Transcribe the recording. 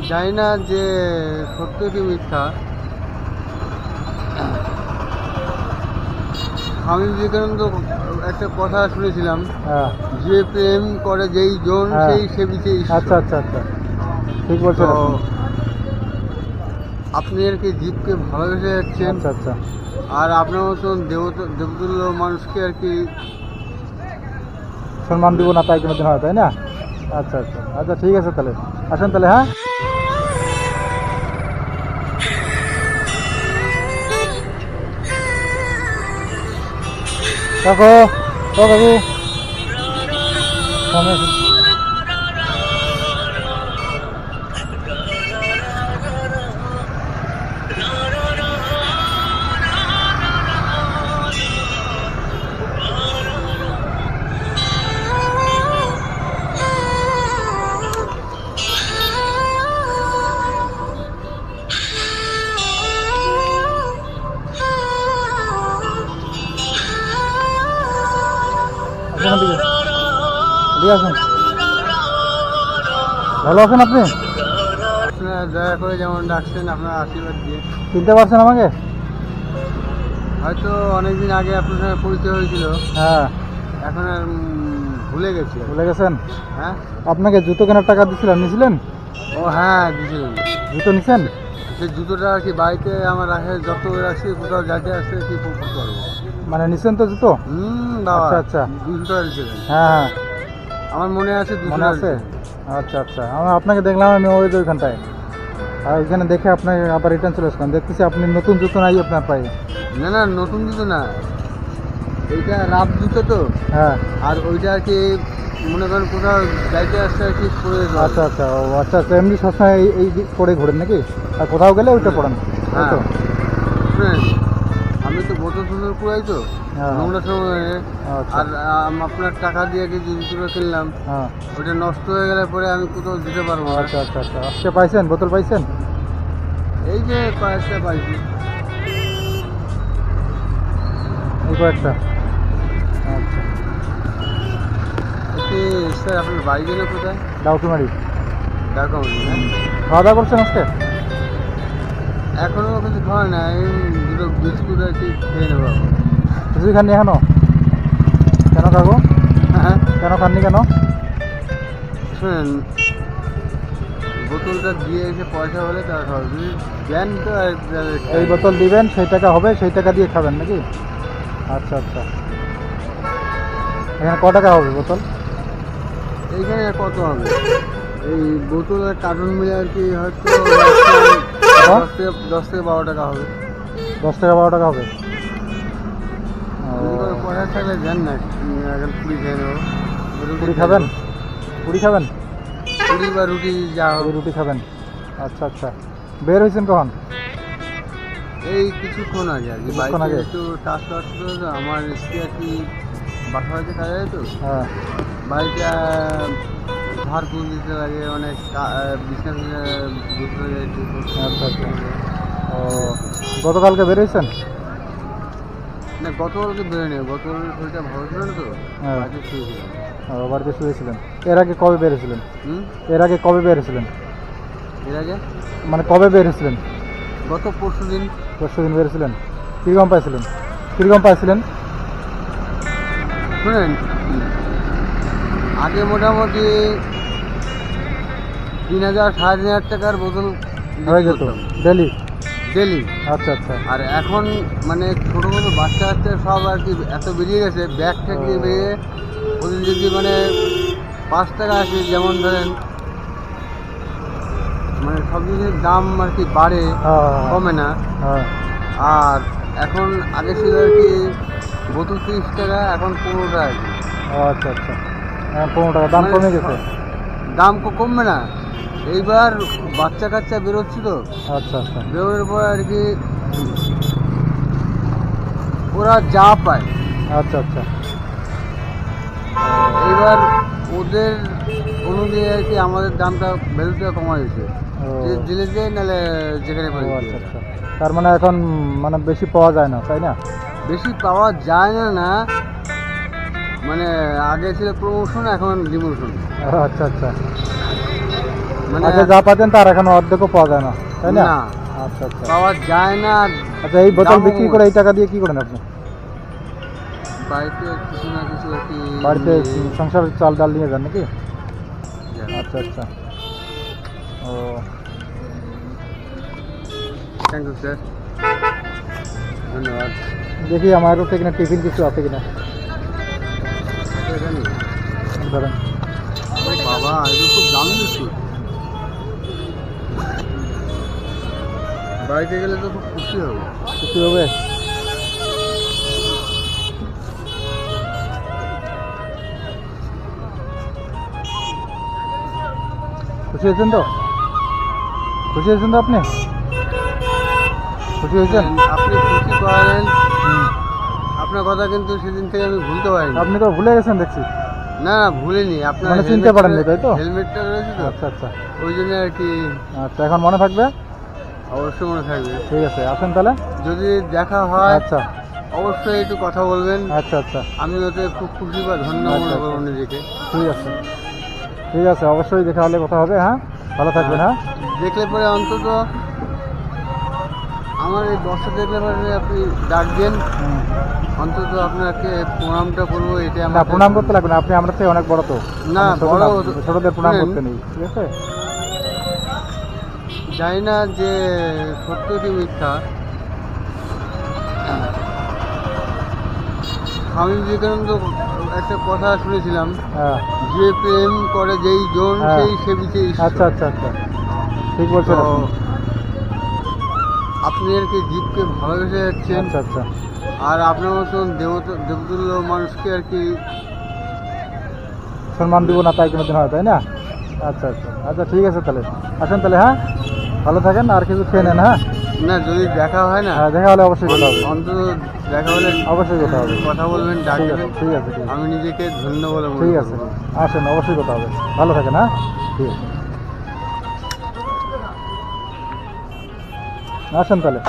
জানি না যে সত্য কি মিথ্যা। স্বামী বিবেকানন্দ একটা কথা শুনেছিলাম, হ্যাঁ যে প্রেম করে যেই জন হ্যাঁ। সেই সেবিছে ঈশ্বর। আচ্ছা আচ্ছা আচ্ছা, ঠিক বলছেন তো আপনি। আপনি আর কি জীবকে ভালোবেসে যাচ্ছেন, আচ্ছা আচ্ছা, আর আপনার মতন দেবতুল্য মানুষকে আর কি সম্মান দিব না তাই কোনোদিন হয়, তাই না? আচ্ছা আচ্ছা আচ্ছা, ঠিক আছে তাহলে, আসেন তাহলে। হ্যাঁ, কাকু, ও কাকু, সামনে আসুন। আসুন দিকে, দিকে আসুন। ভালো আছেন আপনি? আপনারা দয়া করে যেমন ডাকছেন, আপনার আশীর্বাদ দিয়ে। চিনতে পারছেন আমাকে? হয়তো অনেকদিন আগে আপনার সঙ্গে পরিচয় হয়েছিল, হ্যাঁ, এখন আর ভুলে গেছি আর কি। ভুলে গেছেন? হ্যাঁ, আপনাকে জুতো কেনার টাকা দিয়েছিলাম, নিয়েছিলেন? ও হ্যাঁ দিয়েছিলেন। জুতো নিছেন? সেই জুতোটা আর কি বাড়িতে আমার রাখে, যত রাখছি কোথাও যাইতে আসতে কি করতে পারবো। নিছেন তো জুতো? বাবা, আচ্ছা আচ্ছা, 200 টাকা দিয়েছিলেন। হ্যাঁ হ্যাঁ, আমার মনে আছে, 200 মনে টাকা আছে। দিয়েছিলেন। আচ্ছা আচ্ছা, আমি আপনাকে দেখলাম, আমি ওইখানটায়, আর ওইখানে দেখে আপনাকে আবার রিটার্ন চলে আসলাম। দেখতেছি আপনি নতুন জুতো নাই আপনার পায়ে। না না, নতুন জুতো না, এইটা রাফ জুতো তো। হ্যাঁ, আর ওইটা আর কি মনে করেন কোথাও যাইতে আসতে আর কি পরে যেতে আচ্ছা পারবো। আচ্ছা, ও আচ্ছা আচ্ছা, এমনি সবসময় এই পরে ঘোরেন নাকি? আর কোথাও গেলে ওইটা পড়েন, তাই হ্যাঁ তো? শুনেন, আমি তো বোতল টোতল কুড়াই তো হ্যাঁ, নোংরা সময়। আচ্ছা, আর আপনার টাকা দিয়ে যে জুতোটা কিনলাম, হ্যাঁ, ওইটা নষ্ট হয়ে গেলে পরে আমি কোথাও দিতে পারবো না। আচ্ছা আচ্ছা আচ্ছা, আজকে পাইছেন, বোতল পাইছেন? এই যে কয়েকটা পাইছি। এই কয়েকটা, আচ্ছা। এতে স্যার আপনার বাড়ি গেলে কোথায়? ডাউকিমারি। ডাকাউনি না? খাওয়া দাওয়া করছেন আজকে? এখনো কিছু খাওয়া না, এই দুটো বিস্কুট আর কি খেয়ে নেবো এখন। কিছুই খাননি এখনো? কেন কাকু, হ্যাঁ কেন খাননি কেন? শুনেন, বোতলটা দিয়ে এসে পয়সা হলে তারা খাবে, যদি দেন তো এই বোতল দিবেন, সেই টাকা হবে, সেই টাকা দিয়ে খাবেন নাকি? আচ্ছা আচ্ছা, এখানে ক টাকা হবে বোতল? এইখানে কত হবে? এই বোতলের কার্টুন মিলে আর কি হয়তো 10 থেকে 12 টাকা হবে। 10 টাকা 12 টাকা হবে? যদি কোনো পয়সা থাকলে দেন না, এখন পুরি খেয়ে নেবো। পুরি খাবেন? পুরি খাবেন? পুরি বা রুটি যা হোক। রুটি খাবেন? আচ্ছা আচ্ছা, বের হয়েছেন কখন? এই কিছুক্ষণ আগে আর কি, কিছুক্ষণ বাড়িতে আগে? একটু টাচ টাচ ছিল তো, আমার স্ত্রী আর কি বাসা বাড়িতে কাজে যায় তো, হ্যাঁ, বাড়িতে ধার কুল দিতে লাগে, অনেক বিছনা ফিছনা বুঝতে লাগে একটু। আচ্ছা আচ্ছা, ও গতকালকে বের হয়েছেন? না, গতকালকে বেরোয় নেই, গতকাল শরীরটা ভালো ছিল না তো, হ্যাঁ, বাড়িতে শুয়েছিলাম। বাড়িতে শুয়েছিলেন। এর আগে কবে বের হয়েছিলেন? হুম, এর আগে কবে বের হয়েছিলেন? এর আগে মানে কবে বের হয়েছিলেন? গত পরশু দিন। পরশু দিন বের হয়েছিলেন? কীরকম পাইছিলেন? কীরকম পাইছিলেন? শুনেন, আগে মোটামুটি 3,000 3,500 টাকার বোতল হয়ে যেত ডেলি? ডেলি। আচ্ছা আচ্ছা, আর এখন মানে ছোটো ছোটো বাচ্চা কাচ্চা সব আর কি এত বেরিয়ে গেছে, ব্যাগ ট্যাগ দিয়ে বেরিয়ে, ওদের যদি মানে 5 টাকা আসে, যেমন ধরেন মানে সব জিনিসের দাম আর কি বাড়ে, হ্যাঁ কমে না। হ্যাঁ, আর এখন আগে ছিল আর কি বোতল 30 টাকা, এখন 15 টাকা আর কি। ও আচ্ছা আচ্ছা, 15 টাকা দাম মানে কমে গেছে? দাম কমবে না। এইবার বাচ্চা কাচ্চা বেরোচ্ছি তো, আচ্ছা আচ্ছা, বেরোনোর পর আর কি ওরা যা পায়, আচ্ছা আচ্ছা, এইবার ওদের অনুযায়ী আর কি আমাদের দামটা ভ্যালুটা কমা গেছে, ও যে দিলে যে নাহলে যেখানে ও, পাই আচ্ছা আচ্ছা, তার মানে এখন মানে বেশি পাওয়া যায় না, তাই না? বেশি পাওয়া যায় না না, মানে আগে ছিল প্রমোশন, এখন ডিমোশন। ও আচ্ছা আচ্ছা, মানে আচ্ছা, যা পাচ্ছেন তার এখন অর্ধেকও পাওয়া যায় না, তাই না? না আচ্ছা আচ্ছা। পাওয়া যায় না। আচ্ছা, এই বোতল দামও বিক্রি করে এই টাকা দিয়ে কি করেন আপনি? বাড়িতে কিছু না কিছু আর কি বাড়িতে সংসার চাল ডাল নিয়ে যান নাকি? যায়। আচ্ছা আচ্ছা। ও থ্যাংক ইউ স্যার, ধন্যবাদ। দেখি আমার থেকে কিনা টিফিন কিছু আছে কিনা, এটা নিন। ধরেন। ও বাবা, এটা খুব দামি বিস্কুট। বাড়িতে গেলে তো খুব খুশি হবে। কিছু হবে? খুশি হয়েছেন তো? খুশি হয়েছেন তো আপনি? খুশি হয়েছেন? আপনি খুশি করেন, হুম। আপনার কথা কিন্তু সেদিন থেকে আমি ভুলতে পারিনি। আপনি তো ভুলে গেছেন দেখছি। না না, ভুলিনি। আপনার মানে চিনতে পারেননি, তাই তো? হেলমেটটা রয়েছে তো, আচ্ছা আচ্ছা। ওই জন্য আর কি। আচ্ছা, এখন মনে থাকবে? অবশ্যই মনে থাকবে। ঠিক আছে, আসেন তাহলে। যদি দেখা হয় আচ্ছা অবশ্যই একটু কথা বলবেন। আচ্ছা আচ্ছা। আমি ওতে খুব খুশি বা ধন্য আচ্ছা, মনে আচ্ছা। করবো নিজেকে। ঠিক আছে ঠিক আছে, অবশ্যই দেখা হলে কথা হবে। হ্যাঁ, ভালো থাকবেন। হ্যাঁ, দেখলে পরে অন্তত আমার এই দশটা দেখলে পরে আপনি ডাকবেন, হুম। অন্তত আপনাকে প্রণামটা করবো, এটা না, আমার প্রণাম করতে লাগবে না, আপনি আমরা থেকে অনেক বড় তো। না, আমরা ছোট বড় না, তো- ছোটদের প্রণাম শুনেন, করতে নেই, ঠিক আছে? জানি না যে সত্য কি মিথ্যা। স্বামী বিবেকানন্দ একটা কথা শুনেছিলাম, হ্যাঁ। যে প্রেম করে যেই জন হ্যাঁ। সেই সেবিছে ঈশ্বর। আচ্ছা আচ্ছা আচ্ছা, ঠিক বলছেন তো আপনি। আপনি আর কি জীবকে ভালোবেসে যাচ্ছেন, আচ্ছা আচ্ছা। আর আপনার মতন দেবতুল্য মানুষকে আর কি। সম্মান দিব না তাই কোনোদিন হয়, তাই না? আচ্ছা আচ্ছা আচ্ছা, ঠিক আছে তাহলে, আসেন তাহলে। হ্যাঁ, ভালো থাকেন, আর কিছু খেয়ে নেন। হ্যাঁ না, যদি দেখা হয় না, হ্যাঁ, দেখা হলে অবশ্যই কথা হবে। অন্তত দেখা হলে অবশ্যই কথা হবে। কথা বলবেন, ঠিক ডাকবেন। আছে ঠিক আছে ঠিক আছে। আমি নিজেকে ধন্য বলে মনে ঠিক আছে, করবো। আসেন, অবশ্যই কথা হবে। ভালো থাকেন। হ্যাঁ, ঠিক আছে, আসেন তাহলে।